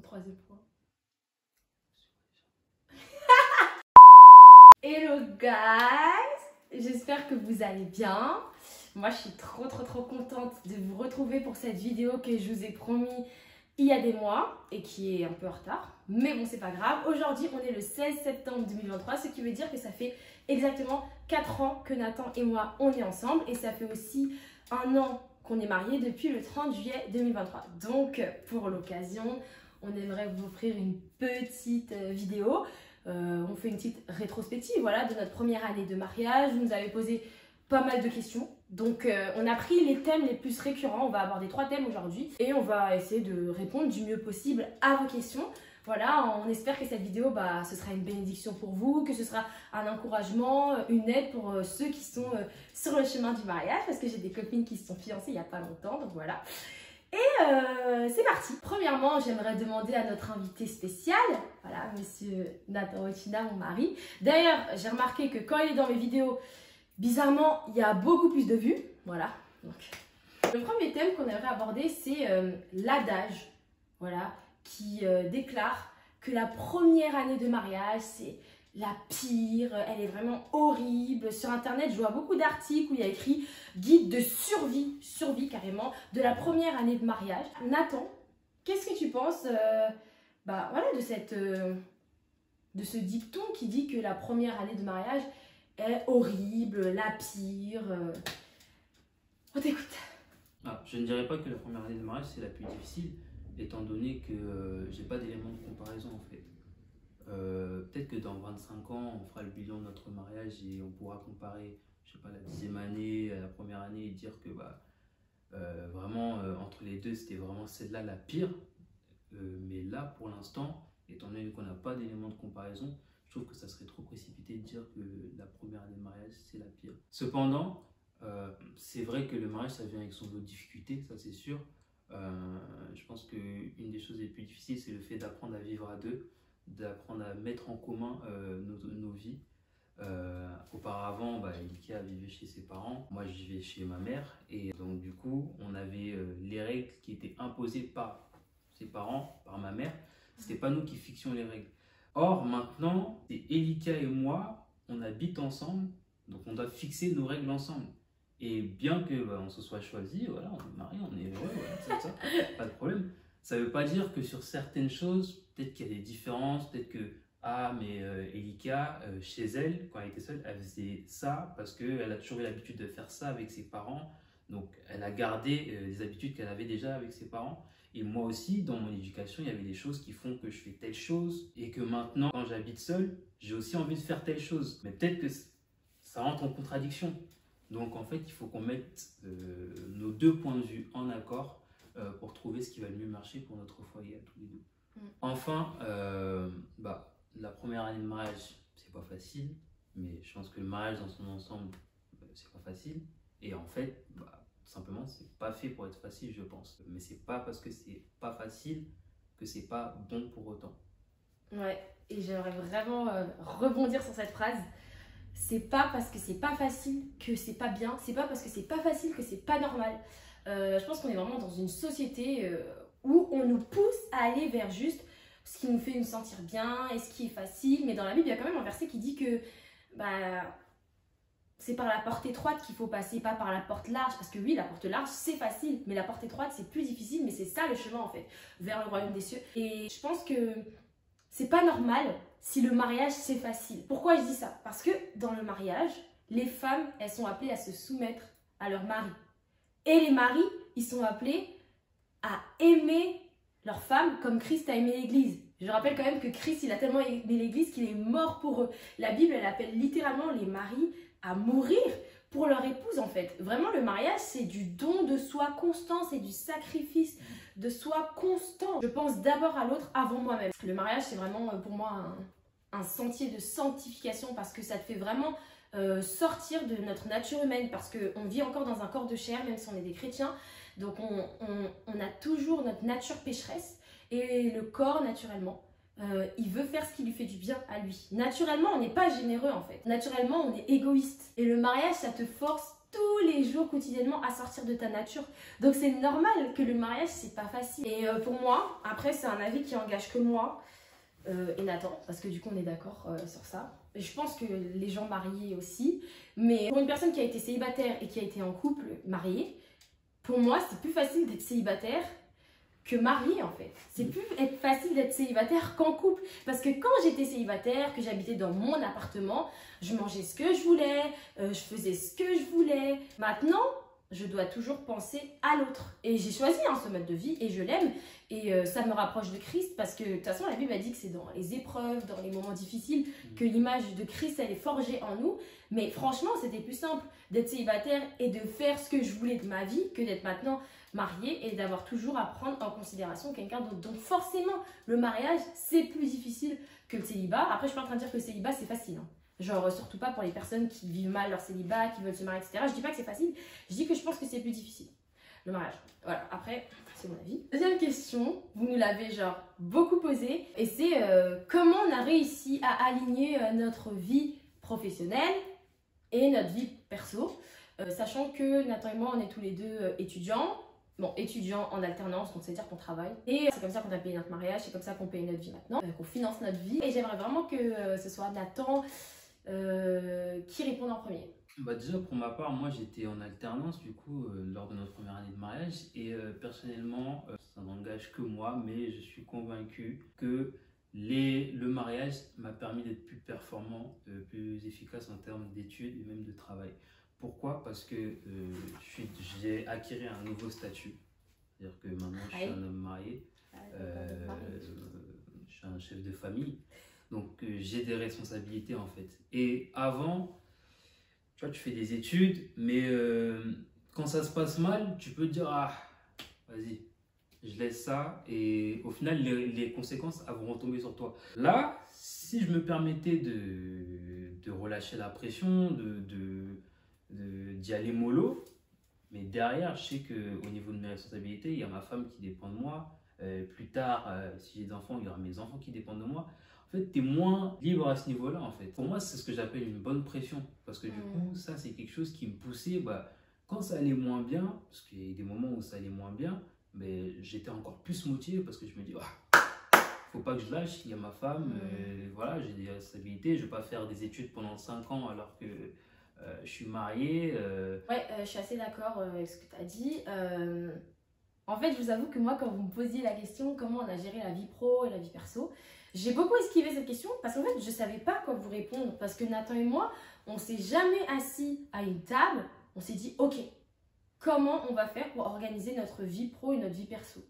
troisième fois. Hello guys, j'espère que vous allez bien. Moi je suis trop contente de vous retrouver pour cette vidéo que je vous ai promis il y a des mois et qui est un peu en retard. Mais bon, c'est pas grave. Aujourd'hui on est le 16 septembre 2023, ce qui veut dire que ça fait exactement 4 ans que Nathan et moi on est ensemble. Et ça fait aussi 1 an qu'on est mariés depuis le 30 juillet 2023. Donc pour l'occasion, on aimerait vous offrir une petite vidéo. On fait une petite rétrospective, voilà, de notre première année de mariage. Vous nous avez posé pas mal de questions. Donc on a pris les thèmes les plus récurrents. On va aborder 3 thèmes aujourd'hui. Et on va essayer de répondre du mieux possible à vos questions. Voilà, on espère que cette vidéo, ce sera une bénédiction pour vous, que ce sera un encouragement, une aide pour ceux qui sont sur le chemin du mariage. Parce que j'ai des copines qui se sont fiancées il n'y a pas longtemps, donc voilà. Et c'est parti. Premièrement, j'aimerais demander à notre invité spécial, voilà, monsieur Nathan Otina, mon mari. D'ailleurs, j'ai remarqué que quand il est dans mes vidéos, bizarrement, il y a beaucoup plus de vues. Voilà. Donc, le premier thème qu'on aimerait aborder, c'est l'adage, voilà, qui déclare que la première année de mariage, c'est la pire, elle est vraiment horrible. Sur internet, je vois beaucoup d'articles où il y a écrit guide de survie carrément, de la première année de mariage. Nathan, qu'est-ce que tu penses voilà, de ce dicton qui dit que la première année de mariage est horrible, la pire On t'écoute. Je ne dirais pas que la première année de mariage c'est la plus difficile, étant donné que j'ai pas d'éléments de comparaison en fait. Peut-être que dans 25 ans, on fera le bilan de notre mariage et on pourra comparer, je sais pas, la 10e année, la première année et dire que vraiment entre les deux, c'était vraiment celle-là la pire. Mais là, pour l'instant, étant donné qu'on n'a pas d'éléments de comparaison, je trouve que ça serait trop précipité de dire que la première année de mariage, c'est la pire. Cependant, c'est vrai que le mariage, ça vient avec son lot de difficultés, ça c'est sûr. Je pense qu'une des choses les plus difficiles, c'est le fait d'apprendre à vivre à deux, d'apprendre à mettre en commun nos vies. Auparavant, Elika vivait chez ses parents, moi je vivais chez ma mère, et donc du coup on avait les règles qui étaient imposées par ses parents, par ma mère. C'était pas nous qui fixions les règles. Or maintenant, c'est Elika et moi, on habite ensemble, donc on doit fixer nos règles ensemble. Et bien que on se soit choisi, voilà, on est mariés, on est heureux, voilà, c'est ça, pas de problème. Ça veut pas dire que sur certaines choses, peut-être qu'il y a des différences, peut-être que Elika, chez elle, quand elle était seule, elle faisait ça parce qu'elle a toujours eu l'habitude de faire ça avec ses parents. Donc elle a gardé les habitudes qu'elle avait déjà avec ses parents. Et moi aussi, dans mon éducation, il y avait des choses qui font que je fais telle chose et que maintenant, quand j'habite seule, j'ai aussi envie de faire telle chose. Mais peut-être que ça rentre en contradiction. Donc en fait, il faut qu'on mette nos 2 points de vue en accord pour trouver ce qui va le mieux marcher pour notre foyer à tous les deux. Enfin, la première année de mariage, c'est pas facile, mais je pense que le mariage dans son ensemble, c'est pas facile. Et en fait, simplement, c'est pas fait pour être facile, je pense. Mais c'est pas parce que c'est pas facile que c'est pas bon pour autant. Ouais, et j'aimerais vraiment rebondir sur cette phrase. C'est pas parce que c'est pas facile que c'est pas bien, c'est pas parce que c'est pas facile que c'est pas normal. Je pense qu'on est vraiment dans une société où on nous pousse à aller vers juste ce qui nous fait nous sentir bien et ce qui est facile. Mais dans la Bible, il y a quand même un verset qui dit que c'est par la porte étroite qu'il faut passer, pas par la porte large. Parce que oui, la porte large, c'est facile, mais la porte étroite, c'est plus difficile. Mais c'est ça le chemin, en fait, vers le royaume des cieux. Et je pense que c'est pas normal si le mariage, c'est facile. Pourquoi je dis ça? Parce que dans le mariage, les femmes, elles sont appelées à se soumettre à leur mari. Et les maris, ils sont appelés à aimer leur femme comme Christ a aimé l'Église. Je rappelle quand même que Christ, il a tellement aimé l'Église qu'il est mort pour eux. La Bible, elle appelle littéralement les maris à mourir pour leur épouse, en fait. Vraiment, le mariage, c'est du don de soi constant, c'est du sacrifice de soi constant. Je pense d'abord à l'autre avant moi-même. Le mariage, c'est vraiment pour moi un sentier de sanctification parce que ça te fait vraiment sortir de notre nature humaine, parce qu'on vit encore dans un corps de chair, même si on est des chrétiens. Donc on a toujours notre nature pécheresse, et le corps, naturellement, il veut faire ce qui lui fait du bien à lui. Naturellement, on n'est pas généreux en fait. Naturellement, on est égoïste. Et le mariage, ça te force tous les jours, quotidiennement, à sortir de ta nature. Donc c'est normal que le mariage, c'est pas facile. Et pour moi, après, c'est un avis qui engage que moi et Nathan, parce que du coup, on est d'accord sur ça. Et je pense que les gens mariés aussi. Mais pour une personne qui a été célibataire et qui a été en couple, mariée, pour moi, c'est plus facile d'être célibataire que mariée en fait. C'est plus facile d'être célibataire qu'en couple. Parce que quand j'étais célibataire, que j'habitais dans mon appartement, je mangeais ce que je voulais, je faisais ce que je voulais. Maintenant, je dois toujours penser à l'autre. Et j'ai choisi ce mode de vie et je l'aime. Et ça me rapproche de Christ parce que de toute façon, la Bible a dit que c'est dans les épreuves, dans les moments difficiles, que l'image de Christ, elle est forgée en nous. Mais franchement, c'était plus simple d'être célibataire et de faire ce que je voulais de ma vie que d'être maintenant mariée et d'avoir toujours à prendre en considération quelqu'un d'autre. Donc forcément, le mariage, c'est plus difficile que le célibat. Après, je suis pas en train de dire que le célibat, c'est facile. Genre, surtout pas pour les personnes qui vivent mal leur célibat, qui veulent se marier, etc. Je dis pas que c'est facile, je dis que je pense que c'est plus difficile, le mariage. Voilà, après, c'est mon avis. Deuxième question, vous nous l'avez genre beaucoup posée, et c'est comment on a réussi à aligner notre vie professionnelle et notre vie perso, sachant que Nathan et moi, on est tous les deux étudiants. Bon, étudiants en alternance, donc c'est-à-dire qu'on travaille. Et c'est comme ça qu'on a payé notre mariage, c'est comme ça qu'on paye notre vie maintenant, qu'on finance notre vie. Et j'aimerais vraiment que ce soit Nathan qui réponde en premier. Bah déjà pour ma part, moi j'étais en alternance du coup lors de notre première année de mariage et personnellement ça n'engage que moi, mais je suis convaincu que le mariage m'a permis d'être plus performant, plus efficace en termes d'études et même de travail. Pourquoi? Parce que j'ai acquis un nouveau statut, c'est-à-dire que maintenant je suis un homme marié, je suis un chef de famille. Donc, j'ai des responsabilités en fait. Et avant, tu vois, tu fais des études, mais quand ça se passe mal, tu peux te dire, ah, vas-y, je laisse ça. Et au final, les conséquences vont retomber sur toi. Là, si je me permettais de relâcher la pression, d'y aller mollo, mais derrière, je sais qu'au niveau de mes responsabilités, il y a ma femme qui dépend de moi. Plus tard, si j'ai des enfants, il y aura mes enfants qui dépendent de moi. En fait, tu es moins libre à ce niveau-là, en fait. Pour moi, c'est ce que j'appelle une bonne pression. Parce que du coup, ça, c'est quelque chose qui me poussait, quand ça allait moins bien, parce qu'il y a eu des moments où ça allait moins bien, mais j'étais encore plus motivé parce que je me dis, faut pas que je lâche, il y a ma femme, voilà, j'ai des responsabilités, je vais pas faire des études pendant 5 ans alors que je suis marié. Ouais, je suis assez d'accord avec ce que tu as dit. En fait, je vous avoue que moi, quand vous me posiez la question comment on a géré la vie pro et la vie perso, j'ai beaucoup esquivé cette question parce qu'en fait, je ne savais pas quoi vous répondre. Parce que Nathan et moi, on ne s'est jamais assis à une table. On s'est dit, ok, comment on va faire pour organiser notre vie pro et notre vie perso?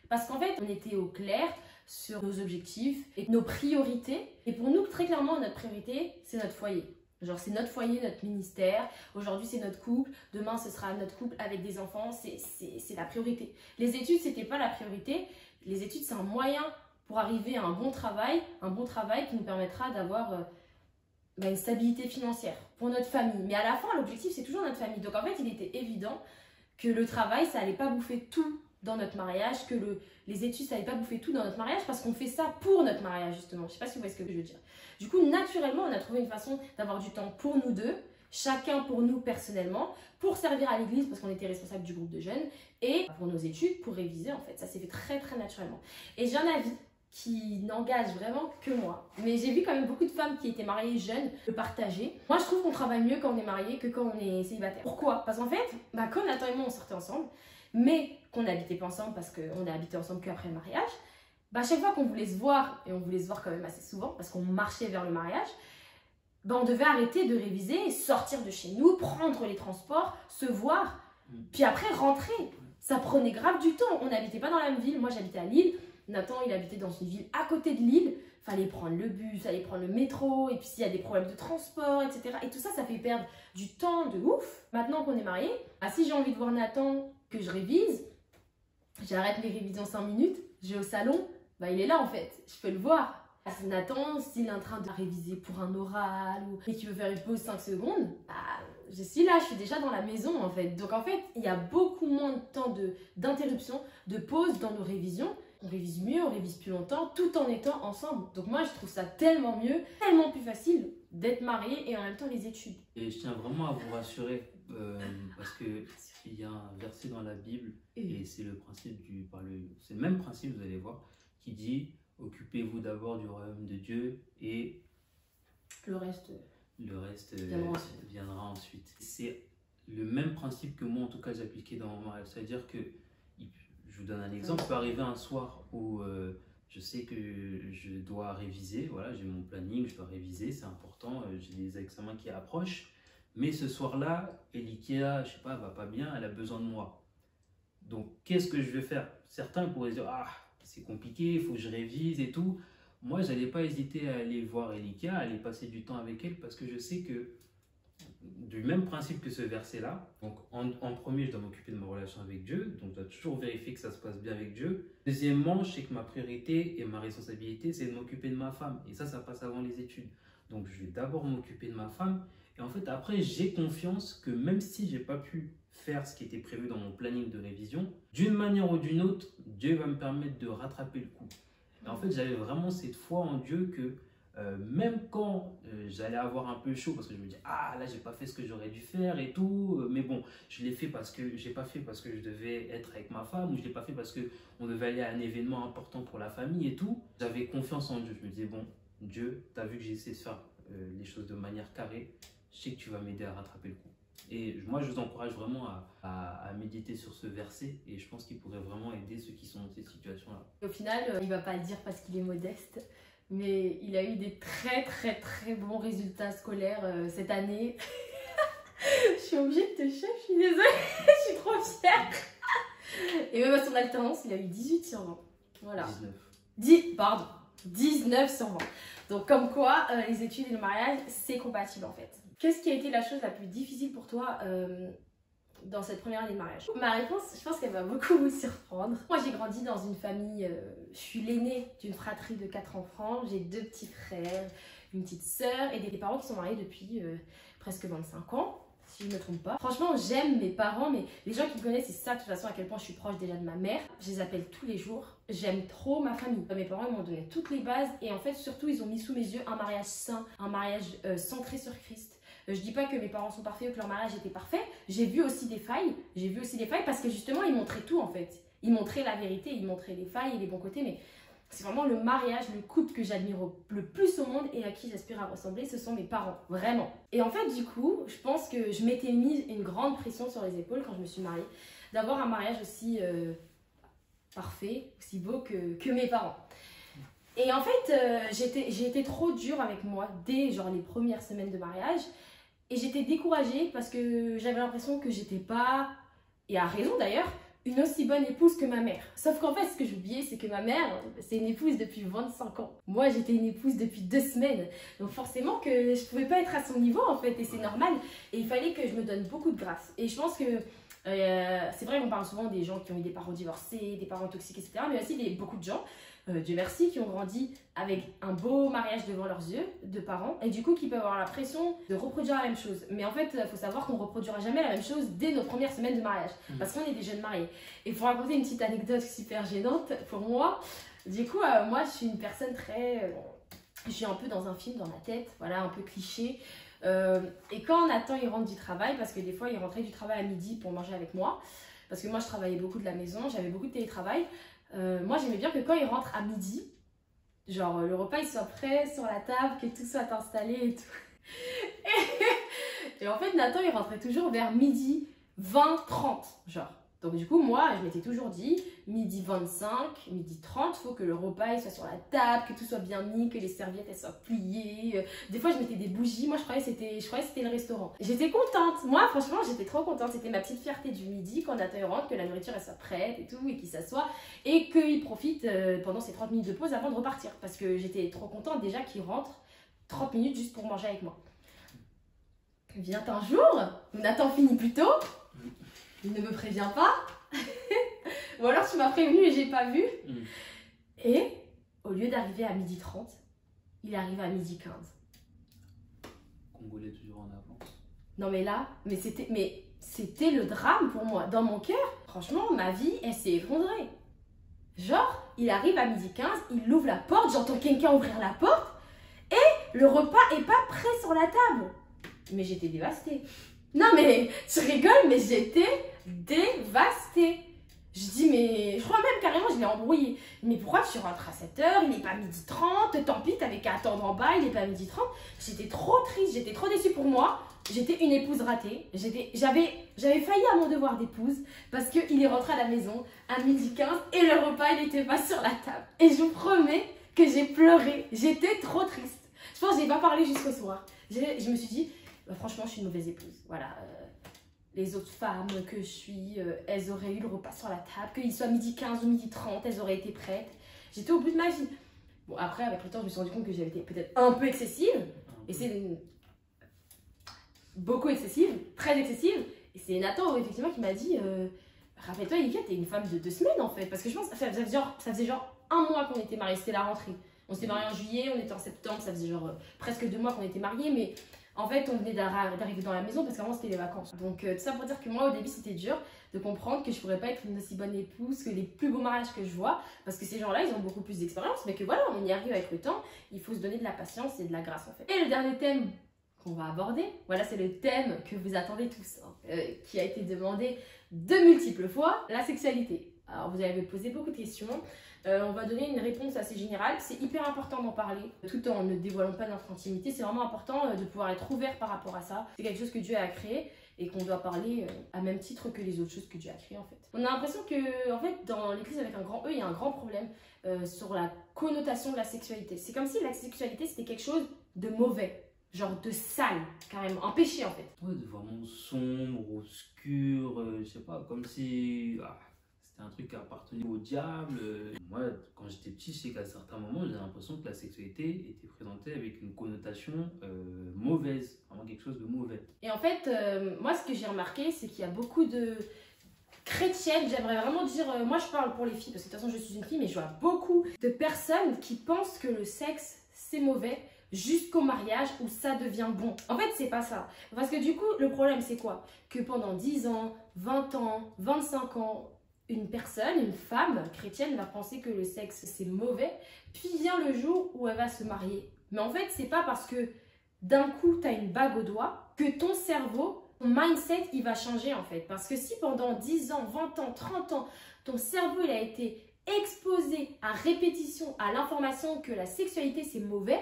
Parce qu'en fait, on était au clair sur nos objectifs et nos priorités. Et pour nous, très clairement, notre priorité, c'est notre foyer. Genre, c'est notre foyer, notre ministère. Aujourd'hui, c'est notre couple. Demain, ce sera notre couple avec des enfants. C'est la priorité. Les études, ce n'était pas la priorité. Les études, c'est un moyen pour arriver à un bon travail qui nous permettra d'avoir une stabilité financière pour notre famille. Mais à la fin, l'objectif, c'est toujours notre famille. Donc, en fait, il était évident que le travail, ça n'allait pas bouffer tout dans notre mariage, que les études, ça n'allait pas bouffer tout dans notre mariage parce qu'on fait ça pour notre mariage, justement. Je ne sais pas si vous voyez ce que je veux dire. Du coup, naturellement, on a trouvé une façon d'avoir du temps pour nous deux, chacun pour nous personnellement, pour servir à l'église parce qu'on était responsable du groupe de jeunes et pour nos études, pour réviser en fait. Ça s'est fait très très naturellement. Et j'ai un avis qui n'engage vraiment que moi. Mais j'ai vu quand même beaucoup de femmes qui étaient mariées jeunes le partager. Moi, je trouve qu'on travaille mieux quand on est marié que quand on est célibataire. Pourquoi? Parce qu'en fait, comme Nathan et moi, on sortait ensemble, mais qu'on n'habitait pas ensemble parce qu'on a habité ensemble qu'après le mariage, chaque fois qu'on voulait se voir, et on voulait se voir quand même assez souvent parce qu'on marchait vers le mariage, on devait arrêter de réviser, sortir de chez nous, prendre les transports, se voir, puis après rentrer. Ça prenait grave du temps. On n'habitait pas dans la même ville. Moi, j'habitais à Lille. Nathan, il habitait dans une ville à côté de Lille. Fallait prendre le bus, fallait prendre le métro, et puis s'il y a des problèmes de transport, etc. Et tout ça, ça fait perdre du temps de ouf. Maintenant qu'on est mariés, si j'ai envie de voir Nathan, que je révise, j'arrête mes révisions 5 minutes, je vais au salon, il est là en fait, je peux le voir. Nathan, s'il est en train de réviser pour un oral et qu'il veut faire une pause 5 secondes, je suis là, je suis déjà dans la maison en fait. Donc en fait, il y a beaucoup moins de temps d'interruption, de pause dans nos révisions. On révise mieux, on révise plus longtemps, tout en étant ensemble. Donc moi, je trouve ça tellement mieux, tellement plus facile d'être marié et en même temps les études. Et je tiens vraiment à vous rassurer. parce qu'il y a un verset dans la Bible, et c'est le principe c'est le même principe, vous allez voir, qui dit « Occupez-vous d'abord du royaume de Dieu et le reste viendra ensuite. » C'est le même principe que moi, en tout cas, j'ai appliqué dans mon mariage. C'est-à-dire que, je vous donne un exemple, il peut arriver un soir où je sais que je dois réviser, voilà, j'ai mon planning, je dois réviser, c'est important, j'ai des examens qui approchent. Mais ce soir-là, Elikia, je sais pas, elle va pas bien, elle a besoin de moi. Donc, qu'est-ce que je vais faire? Certains pourraient se dire, ah, c'est compliqué, il faut que je révise et tout. Moi, je n'allais pas hésiter à aller voir Elikia, à aller passer du temps avec elle, parce que je sais que, du même principe que ce verset-là, donc en premier, je dois m'occuper de ma relation avec Dieu, donc je dois toujours vérifier que ça se passe bien avec Dieu. Deuxièmement, je sais que ma priorité et ma responsabilité, c'est de m'occuper de ma femme. Et ça passe avant les études. Donc, je vais d'abord m'occuper de ma femme. Et en fait, après, j'ai confiance que même si je n'ai pas pu faire ce qui était prévu dans mon planning de révision, d'une manière ou d'une autre, Dieu va me permettre de rattraper le coup. Et en fait, j'avais vraiment cette foi en Dieu que même quand j'allais avoir un peu chaud, parce que je me dis, ah là, j'ai pas fait ce que j'aurais dû faire et tout, mais bon, je l'ai fait parce que j'ai pas fait parce que je devais être avec ma femme, ou je l'ai pas fait parce qu'on devait aller à un événement important pour la famille et tout. J'avais confiance en Dieu. Je me disais, bon, Dieu, tu as vu que j'ai essayé de faire les choses de manière carrée. Je sais que tu vas m'aider à rattraper le coup. Et moi, je vous encourage vraiment à méditer sur ce verset, et je pense qu'il pourrait vraiment aider ceux qui sont dans ces situations-là. Au final, il ne va pas le dire parce qu'il est modeste, mais il a eu des très bons résultats scolaires cette année. Je suis obligée de te chef, je suis désolée, je suis trop fière. Et même à son alternance, il a eu 18 sur 20. Voilà. 19 sur 20. Donc comme quoi, les études et le mariage, c'est compatible en fait. Qu'est-ce qui a été la chose la plus difficile pour toi dans cette première année de mariage? Ma réponse, je pense qu'elle va beaucoup vous surprendre. Moi, j'ai grandi dans une famille, je suis l'aînée d'une fratrie de 4 enfants. J'ai 2 petits frères, une petite sœur et des parents qui sont mariés depuis presque 25 ans, si je ne me trompe pas. Franchement, j'aime mes parents, mais les gens qui me connaissent, c'est ça de toute façon à quel point je suis proche déjà de ma mère. Je les appelle tous les jours. J'aime trop ma famille. Mes parents m'ont donné toutes les bases et en fait, surtout, ils ont mis sous mes yeux un mariage sain, un mariage centré sur Christ. Je dis pas que mes parents sont parfaits ou que leur mariage était parfait. J'ai vu aussi des failles. J'ai vu aussi des failles parce que justement, ils montraient tout en fait. Ils montraient la vérité, ils montraient les failles et les bons côtés. Mais c'est vraiment le mariage, le couple que j'admire le plus au monde et à qui j'aspire à ressembler, ce sont mes parents. Vraiment. Et en fait, du coup, je pense que je m'étais mise une grande pression sur les épaules quand je me suis mariée. D'avoir un mariage aussi parfait, aussi beau que mes parents. Et en fait, j'ai été trop dure avec moi dès genre les premières semaines de mariage. Et j'étais découragée parce que j'avais l'impression que j'étais pas, et à raison d'ailleurs, une aussi bonne épouse que ma mère. Sauf qu'en fait, ce que j'oubliais, c'est que ma mère, c'est une épouse depuis 25 ans. Moi, j'étais une épouse depuis 2 semaines. Donc forcément que je pouvais pas être à son niveau en fait, et c'est normal. Et il fallait que je me donne beaucoup de grâce. Et je pense que c'est vrai qu'on parle souvent des gens qui ont eu des parents divorcés, des parents toxiques, etc. Mais aussi beaucoup de gens, Dieu merci, qui ont grandi avec un beau mariage devant leurs yeux, de parents, et du coup qui peuvent avoir la pression de reproduire la même chose. Mais en fait, il faut savoir qu'on ne reproduira jamais la même chose dès nos premières semaines de mariage, parce qu'on est des jeunes mariés. Et pour raconter une petite anecdote super gênante pour moi, du coup, moi je suis une personne très... je suis un peu dans un film dans ma tête, voilà, un peu cliché. Et quand Nathan il rentre du travail, parce que des fois il rentrait du travail à midi pour manger avec moi, parce que moi je travaillais beaucoup de la maison, j'avais beaucoup de télétravail. Moi j'aimais bien que quand il rentre à midi, genre le repas il soit prêt sur la table, que tout soit installé et tout. Et en fait Nathan il rentrait toujours vers midi 20-30 genre. Donc du coup moi je m'étais toujours dit midi 25, midi 30, faut que le repas il soit sur la table, que tout soit bien mis, que les serviettes elles soient pliées. Des fois je mettais des bougies, moi je croyais que c'était le restaurant. J'étais contente, moi franchement j'étais trop contente, c'était ma petite fierté du midi quand Nathan rentre, que la nourriture elle soit prête et tout, et qu'il s'assoit et qu'il profite pendant ces 30 minutes de pause avant de repartir. Parce que j'étais trop contente déjà qu'il rentre 30 minutes juste pour manger avec moi. Vient un jour, Nathan finit plus tôt. Il ne me prévient pas. Ou alors tu m'as prévenu et j'ai pas vu. Et au lieu d'arriver à 12h30, il est arrivé à 12h15. Congolais toujours en avance. Non mais là, c'était le drame pour moi. Dans mon cœur, franchement, ma vie, elle s'est effondrée. Genre, il arrive à 12h15, il ouvre la porte, j'entends quelqu'un ouvrir la porte et le repas est pas prêt sur la table. Mais j'étais dévastée. Non mais tu rigoles, mais j'étais dévastée. Je dis mais, je crois même carrément je l'ai embrouillé. Mais pourquoi tu rentres à 7h, il n'est pas 12h30, tant pis t'avais qu'à attendre en bas, il n'est pas 12h30. J'étais trop triste, j'étais trop déçue pour moi. J'étais une épouse ratée. J'avais failli à mon devoir d'épouse parce qu'il est rentré à la maison à 12h15 et le repas il n'était pas sur la table. Et je vous promets que j'ai pleuré, j'étais trop triste. Je pense que je n'ai pas parlé jusqu'au soir. Je me suis dit, bah, franchement je suis une mauvaise épouse, voilà. Les autres femmes que je suis, elles auraient eu le repas sur la table, qu'il soit 12h15 ou 12h30, elles auraient été prêtes. J'étais au bout de ma vie. Bon, après, avec le temps, je me suis rendu compte que j'avais été peut-être un peu excessive. Et c'est beaucoup excessive, très excessive. Et c'est Nathan, effectivement, qui m'a dit rappelle-toi, Olivia, t'es une femme de 2 semaines, en fait. Parce que je pense que ça faisait genre 1 mois qu'on était mariés, c'était la rentrée. On s'est mariés en juillet, on était en septembre, ça faisait genre presque 2 mois qu'on était mariés, mais... En fait, on venait d'arriver dans la maison parce qu'avant c'était les vacances. Donc tout ça pour dire que moi au début c'était dur de comprendre que je pourrais pas être une aussi bonne épouse que les plus beaux mariages que je vois. Parce que ces gens-là ils ont beaucoup plus d'expérience, mais que voilà, on y arrive avec le temps. Il faut se donner de la patience et de la grâce en fait. Et le dernier thème qu'on va aborder, voilà c'est le thème que vous attendez tous, hein, qui a été demandé de multiples fois, la sexualité. Alors vous avez posé beaucoup de questions. On va donner une réponse assez générale. C'est hyper important d'en parler, tout en ne dévoilant pas notre intimité. C'est vraiment important de pouvoir être ouvert par rapport à ça. C'est quelque chose que Dieu a créé et qu'on doit parler à même titre que les autres choses que Dieu a créées en fait. On a l'impression que en fait, dans l'église avec un grand E, il y a un grand problème sur la connotation de la sexualité. C'est comme si la sexualité c'était quelque chose de mauvais. Genre de sale, carrément, un péché en fait. Ouais, de vraiment sombre, obscur, je sais pas, comme si... c'était un truc qui appartenait au diable. Moi, quand j'étais petit, je sais qu'à certains moments, j'avais l'impression que la sexualité était présentée avec une connotation mauvaise, vraiment quelque chose de mauvais. Et en fait, moi, ce que j'ai remarqué, c'est qu'il y a beaucoup de chrétiennes, j'aimerais vraiment dire, moi je parle pour les filles, parce que de toute façon je suis une fille, mais je vois beaucoup de personnes qui pensent que le sexe, c'est mauvais, jusqu'au mariage où ça devient bon. En fait, c'est pas ça. Parce que du coup, le problème, c'est quoi? Que pendant 10 ans, 20 ans, 25 ans, une personne, une femme chrétienne va penser que le sexe c'est mauvais, puis vient le jour où elle va se marier. Mais en fait, c'est pas parce que d'un coup tu as une bague au doigt que ton cerveau, ton mindset, il va changer en fait. Parce que si pendant 10 ans, 20 ans, 30 ans, ton cerveau il a été exposé à répétition à l'information que la sexualité c'est mauvais,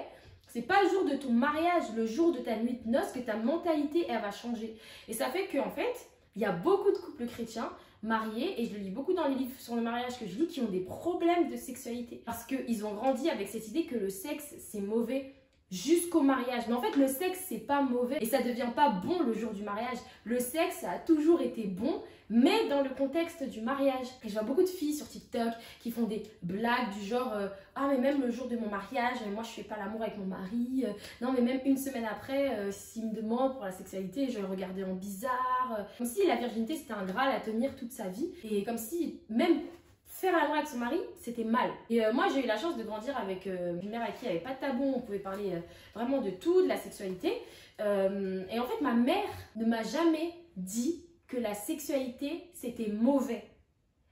c'est pas le jour de ton mariage, le jour de ta nuit de noces que ta mentalité elle va changer. Et ça fait qu'en fait, il y a beaucoup de couples chrétiens mariés, et je le lis beaucoup dans les livres sur le mariage que je lis, qui ont des problèmes de sexualité. Parce qu'ils ont grandi avec cette idée que le sexe, c'est mauvais jusqu'au mariage. Mais en fait, le sexe, c'est pas mauvais et ça devient pas bon le jour du mariage. Le sexe, ça a toujours été bon, mais dans le contexte du mariage. Et je vois beaucoup de filles sur TikTok qui font des blagues du genre ah mais même le jour de mon mariage, moi je fais pas l'amour avec mon mari. Non mais même une semaine après, s'il me demande pour la sexualité, je vais le regarder en bizarre. Comme si la virginité c'était un graal à tenir toute sa vie. Et comme si même faire l'amour avec son mari, c'était mal. Et moi, j'ai eu la chance de grandir avec une mère à qui il n'y avait pas de tabou, on pouvait parler vraiment de tout, de la sexualité. Et en fait, ma mère ne m'a jamais dit que la sexualité, c'était mauvais.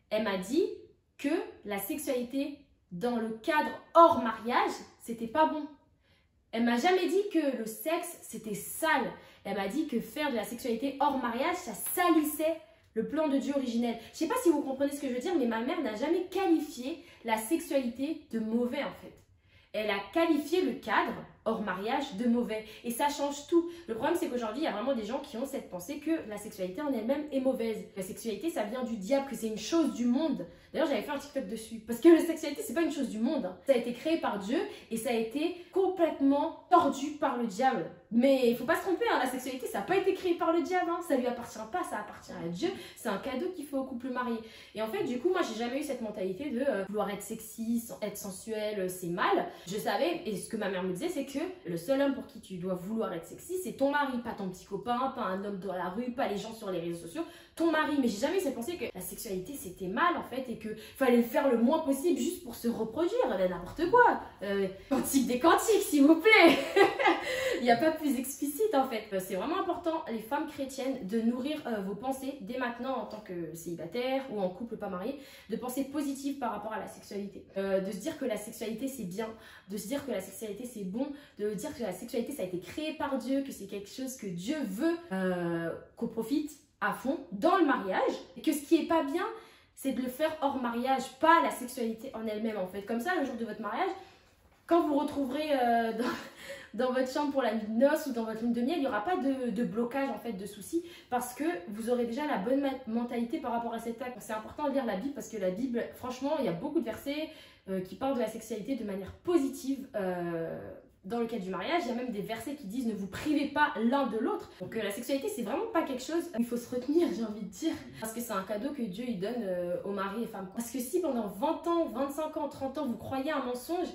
Elle m'a dit que la sexualité, dans le cadre hors mariage, c'était pas bon. Elle m'a jamais dit que le sexe, c'était sale. Elle m'a dit que faire de la sexualité hors mariage, ça salissait le plan de Dieu originel. Je sais pas si vous comprenez ce que je veux dire, mais ma mère n'a jamais qualifié la sexualité de mauvais en fait. Elle a qualifié le cadre hors mariage de mauvais. Et ça change tout. Le problème, c'est qu'aujourd'hui, il y a vraiment des gens qui ont cette pensée que la sexualité en elle-même est mauvaise. La sexualité, ça vient du diable, que c'est une chose du monde. D'ailleurs, j'avais fait un TikTok dessus. Parce que la sexualité, c'est pas une chose du monde. Hein. Ça a été créé par Dieu et ça a été complètement tordu par le diable. Mais il faut pas se tromper, hein, la sexualité, ça n'a pas été créé par le diable. Hein. Ça lui appartient pas, ça appartient à Dieu. C'est un cadeau qu'il fait au couple marié. Et en fait, du coup, moi, j'ai jamais eu cette mentalité de vouloir être sexy, être sensuel, c'est mal. Je savais, et ce que ma mère me disait, c'est que le seul homme pour qui tu dois vouloir être sexy, c'est ton mari, pas ton petit copain, pas un homme dans la rue, pas les gens sur les réseaux sociaux, ton mari. Mais j'ai jamais eu cette pensée que la sexualité c'était mal en fait et qu'il fallait le faire le moins possible juste pour se reproduire, n'importe quoi. Cantique des cantiques, s'il vous plaît. Il n'y a pas plus explicite en fait. C'est vraiment important, les femmes chrétiennes, de nourrir vos pensées dès maintenant en tant que célibataire ou en couple pas marié, de penser positive par rapport à la sexualité, de se dire que la sexualité c'est bien, de se dire que la sexualité c'est bon, de dire que la sexualité, ça a été créé par Dieu, que c'est quelque chose que Dieu veut qu'on profite à fond dans le mariage. Et que ce qui est pas bien, c'est de le faire hors mariage, pas la sexualité en elle-même en fait. Comme ça, le jour de votre mariage, quand vous retrouverez dans votre chambre pour la nuit de noces ou dans votre lune de miel, il n'y aura pas de blocage, en fait, de soucis, parce que vous aurez déjà la bonne mentalité par rapport à cet acte. C'est important de lire la Bible, parce que la Bible, franchement, il y a beaucoup de versets qui parlent de la sexualité de manière positive dans le cadre du mariage. Il y a même des versets qui disent « ne vous privez pas l'un de l'autre ». Donc la sexualité, c'est vraiment pas quelque chose il faut se retenir, j'ai envie de dire, parce que c'est un cadeau que Dieu il donne aux maris et femmes. Parce que si pendant 20 ans, 25 ans, 30 ans, vous croyez un mensonge,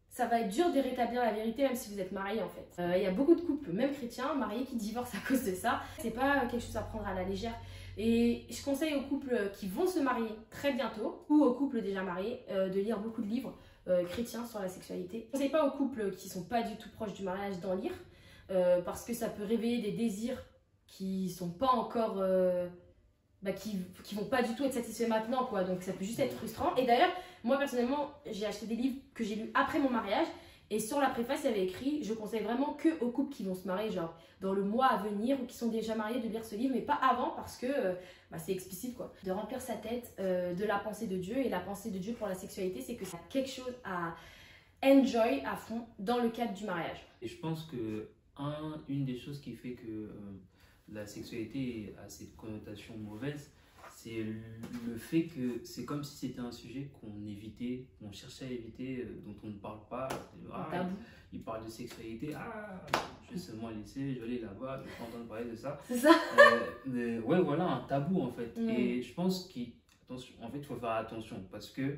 ça va être dur de rétablir la vérité même si vous êtes marié en fait. Il y a beaucoup de couples, même chrétiens, mariés qui divorcent à cause de ça. C'est pas quelque chose à prendre à la légère. Et je conseille aux couples qui vont se marier très bientôt, ou aux couples déjà mariés, de lire beaucoup de livres chrétiens sur la sexualité. Je ne conseille pas aux couples qui sont pas du tout proches du mariage d'en lire, parce que ça peut réveiller des désirs qui sont pas encore... qui vont pas du tout être satisfaits maintenant, quoi. Donc ça peut juste être frustrant. Et d'ailleurs, moi personnellement, j'ai acheté des livres que j'ai lus après mon mariage, et sur la préface, il y avait écrit « Je conseille vraiment que aux couples qui vont se marier, genre dans le mois à venir ou qui sont déjà mariés, de lire ce livre, mais pas avant parce que c'est explicite, quoi. » De remplir sa tête de la pensée de Dieu, et la pensée de Dieu pour la sexualité, c'est que c'est quelque chose à enjoy à fond dans le cadre du mariage. Et je pense que une des choses qui fait que la sexualité a cette connotation mauvaise, c'est le fait que c'est comme si c'était un sujet qu'on évitait, qu'on cherchait à éviter, dont on ne parle pas. Il parle de sexualité, je vais seulement laisser, je vais aller là-bas, je vais pas entendre parler de ça. C'est ça. Ouais, voilà, un tabou en fait. Et je pense qu'en fait, il faut faire attention parce que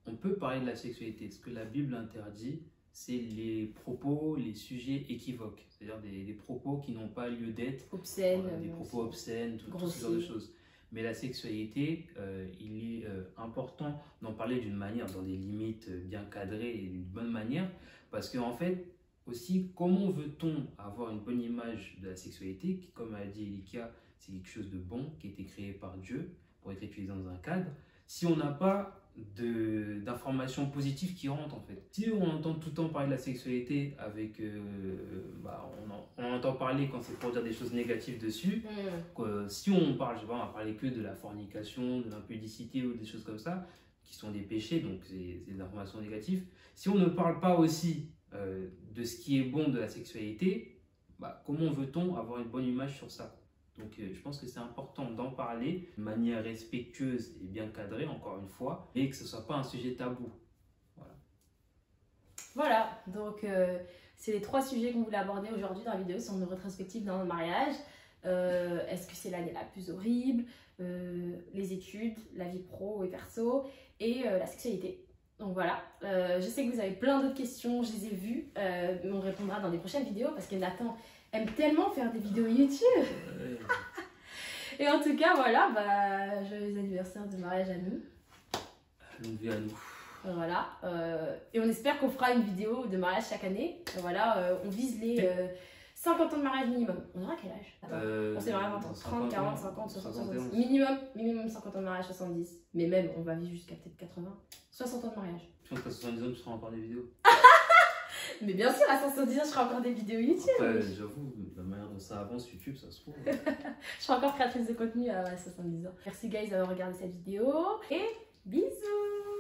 on peut parler de la sexualité. Ce que la Bible interdit, c'est les propos, les sujets équivoques, c'est-à-dire des propos qui n'ont pas lieu d'être, des propos obscènes, tout ce genre de choses. Mais la sexualité, il est important d'en parler d'une manière, dans des limites bien cadrées et d'une bonne manière, parce qu'en fait, aussi, comment veut-on avoir une bonne image de la sexualité, qui, comme a dit Elikia, c'est quelque chose de bon, qui a été créé par Dieu, pour être utilisé dans un cadre, si on n'a pas d'informations positives qui rentrent en fait. Si on entend tout le temps parler de la sexualité avec on entend parler quand c'est pour dire des choses négatives dessus, si on parle, je sais pas, on va parler que de la fornication, de l'impudicité ou des choses comme ça qui sont des péchés, donc c'est des informations négatives. Si on ne parle pas aussi de ce qui est bon de la sexualité, comment veut-on avoir une bonne image sur ça? Donc je pense que c'est important d'en parler de manière respectueuse et bien cadrée, encore une fois, et que ce ne soit pas un sujet tabou. Voilà, donc c'est les 3 sujets qu'on voulait aborder aujourd'hui dans la vidéo sur nos rétrospectives dans le mariage. Est-ce que c'est l'année la plus horrible, les études, la vie pro et perso, et la sexualité. Donc voilà, je sais que vous avez plein d'autres questions, je les ai vues, mais on répondra dans des prochaines vidéos parce que Nathan aime tellement faire des vidéos YouTube. Et en tout cas, voilà, joyeux anniversaire de mariage à nous. Longue vie à nous. Voilà, et on espère qu'on fera une vidéo de mariage chaque année. Voilà, on vise les 50 ans de mariage minimum. On aura quel âge? On s'est marié à 20 ans, 30, 40, 50, 60, 70. Minimum 50 ans de mariage, 70. Mais même, on va vivre jusqu'à peut-être 80. 60 ans de mariage. Je pense qu'à 70 ans, tu feras encore des vidéos. Mais bien sûr, à 70 ans, je ferai encore des vidéos YouTube. Après, j'avoue, la manière dont ça avance YouTube, ça se trouve. Je serai encore créatrice de contenu à 70 ans. Merci guys d'avoir regardé cette vidéo. Et bisous.